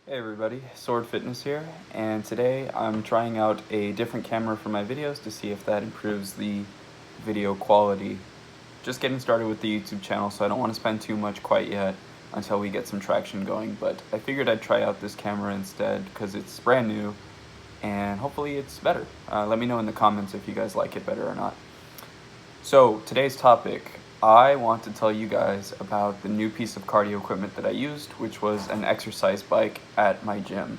Hey everybody, Sword Fitness here, and today I'm trying out a different camera for my videos to see if that improves the video quality. Just getting started with the YouTube channel, so I don't want to spend too much quite yet until we get some traction going, but I figured I'd try out this camera instead because it's brand new and hopefully it's better. Let me know in the comments if you guys like it better or not. So today's topic, I want to tell you guys about the new piece of cardio equipment that I used, which was an exercise bike at my gym.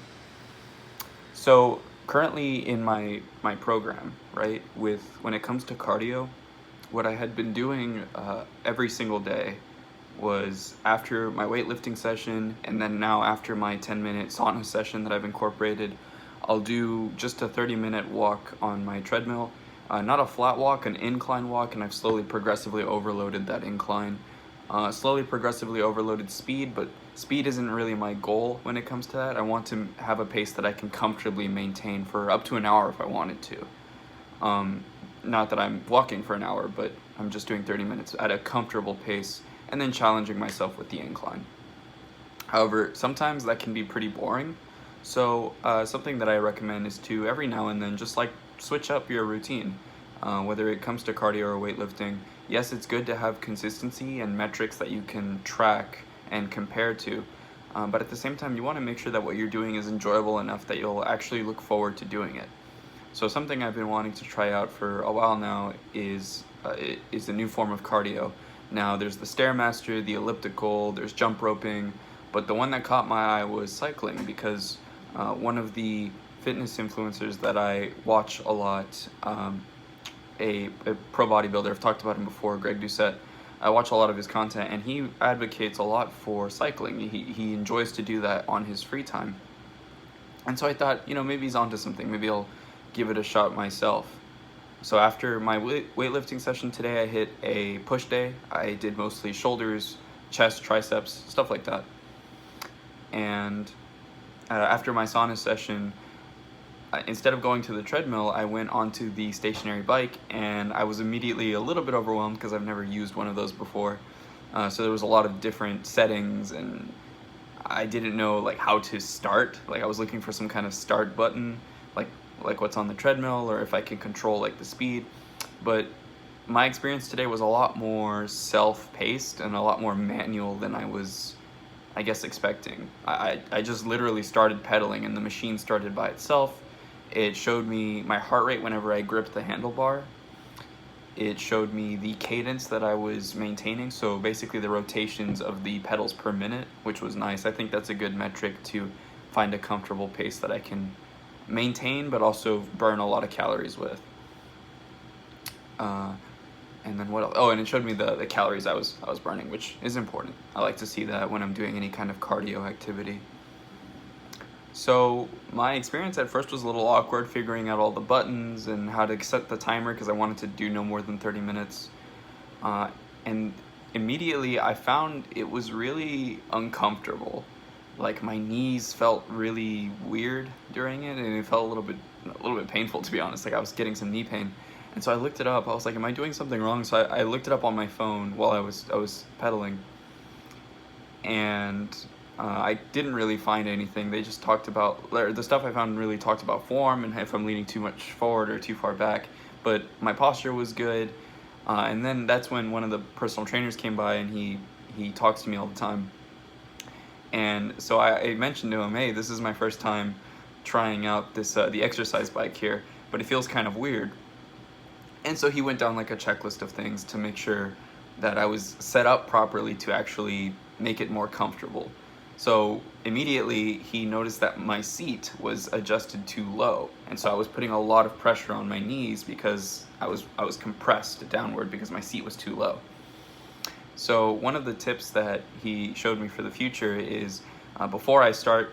So currently in my program, right, when it comes to cardio, what I had been doing every single day was after my weightlifting session, and then now after my 10-minute sauna session that I've incorporated, I'll do just a 30-minute walk on my treadmill. Not a flat walk, an incline walk, and I've slowly progressively overloaded that incline. Slowly progressively overloaded speed, but speed isn't really my goal when it comes to that. I want to have a pace that I can comfortably maintain for up to an hour if I wanted to. Not that I'm walking for an hour, but I'm just doing 30 minutes at a comfortable pace and then challenging myself with the incline. However, sometimes that can be pretty boring. So something that I recommend is to every now and then just like switch up your routine. Whether it comes to cardio or weightlifting, yes, it's good to have consistency and metrics that you can track and compare to. But at the same time, you want to make sure that what you're doing is enjoyable enough that you'll actually look forward to doing it. So something I've been wanting to try out for a while now is a new form of cardio. Now there's the Stairmaster, the elliptical, there's jump roping, but the one that caught my eye was cycling because one of the fitness influencers that I watch a lot, a pro bodybuilder, I've talked about him before, Greg Doucette. I watch a lot of his content and he advocates a lot for cycling. He enjoys to do that on his free time. And so I thought, maybe he's onto something. Maybe I'll give it a shot myself. So after my weightlifting session today, I hit a push day. I did mostly shoulders, chest, triceps, stuff like that. And after my sauna session, instead of going to the treadmill, I went onto the stationary bike, and I was immediately a little bit overwhelmed because I've never used one of those before. So there was a lot of different settings, and I didn't know like how to start. Like I was looking for some kind of start button, like what's on the treadmill, or if I can control like the speed. But my experience today was a lot more self-paced and a lot more manual than I was, I guess, expecting. I just literally started pedaling and the machine started by itself. It showed me my heart rate whenever I gripped the handlebar. It showed me the cadence that I was maintaining, so basically the rotations of the pedals per minute, which was nice. I think that's a good metric to find a comfortable pace that I can maintain but also burn a lot of calories with. And then what else? Oh, and it showed me the calories I was burning, which is important. I like to see that when I'm doing any kind of cardio activity. So my experience at first was a little awkward figuring out all the buttons and how to set the timer because I wanted to do no more than 30 minutes. And immediately I found it was really uncomfortable. Like my knees felt really weird during it, and it felt a little bit painful, to be honest. Like I was getting some knee pain. And so I looked it up. I was like, am I doing something wrong? So I looked it up on my phone while I was pedaling. And I didn't really find anything. They just talked about, the stuff I found really talked about form and if I'm leaning too much forward or too far back. But my posture was good. And then that's when one of the personal trainers came by, and he talks to me all the time. And so I mentioned to him, hey, this is my first time trying out this the exercise bike here, but it feels kind of weird. And so he went down like a checklist of things to make sure that I was set up properly to actually make it more comfortable. So immediately he noticed that my seat was adjusted too low, and so I was putting a lot of pressure on my knees because I was compressed downward because my seat was too low. So one of the tips that he showed me for the future is before I start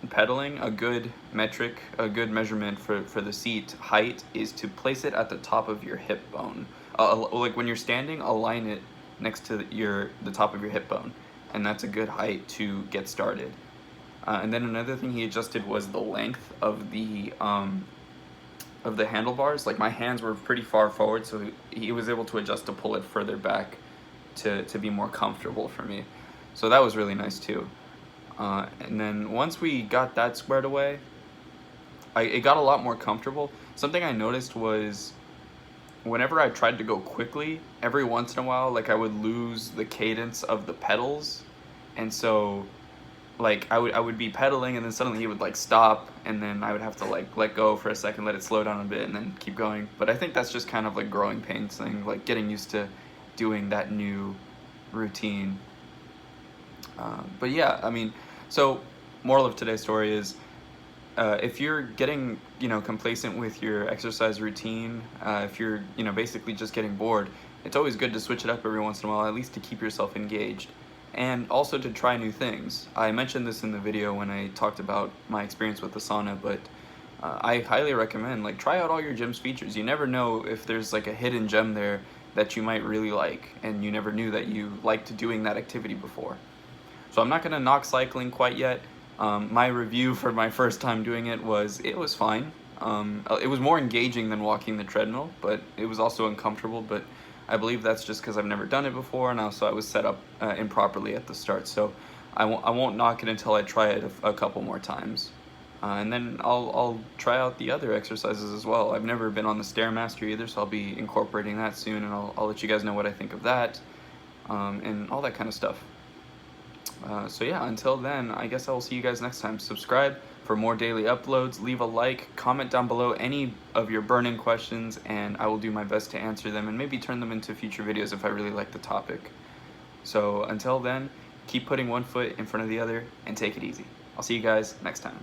pedaling, a good metric, a good measurement for the seat height is to place it at the top of your hip bone. Like when you're standing, align it next to the top of your hip bone, and that's a good height to get started. And then another thing he adjusted was the length of the handlebars. Like my hands were pretty far forward, so he was able to adjust to pull it further back to be more comfortable for me. So that was really nice too. And then once we got that squared away, it got a lot more comfortable. Something I noticed was whenever I tried to go quickly, every once in a while, like I would lose the cadence of the pedals, and so like I would be pedaling, and then suddenly he would like stop, and then I would have to like let go for a second, let it slow down a bit, and then keep going. But I think that's just kind of like growing pains thing, like getting used to doing that new routine. But yeah, I mean, so moral of today's story is, if you're getting, complacent with your exercise routine, if you're, basically just getting bored, it's always good to switch it up every once in a while, at least to keep yourself engaged. And also to try new things. I mentioned this in the video when I talked about my experience with the sauna, but I highly recommend, like, try out all your gym's features. You never know if there's like a hidden gem there that you might really like, and you never knew that you liked doing that activity before. So I'm not gonna knock cycling quite yet. My review for my first time doing it was fine. It was more engaging than walking the treadmill, but it was also uncomfortable. But I believe that's just because I've never done it before, and also I was set up improperly at the start. So I won't knock it until I try it a couple more times. And then I'll try out the other exercises as well. I've never been on the Stairmaster either, so I'll be incorporating that soon, and I'll let you guys know what I think of that, and all that kind of stuff. So yeah, until then, I guess I will see you guys next time. Subscribe for more daily uploads, leave a like, comment down below any of your burning questions, and I will do my best to answer them and maybe turn them into future videos if I really like the topic. So until then, keep putting one foot in front of the other and take it easy. I'll see you guys next time.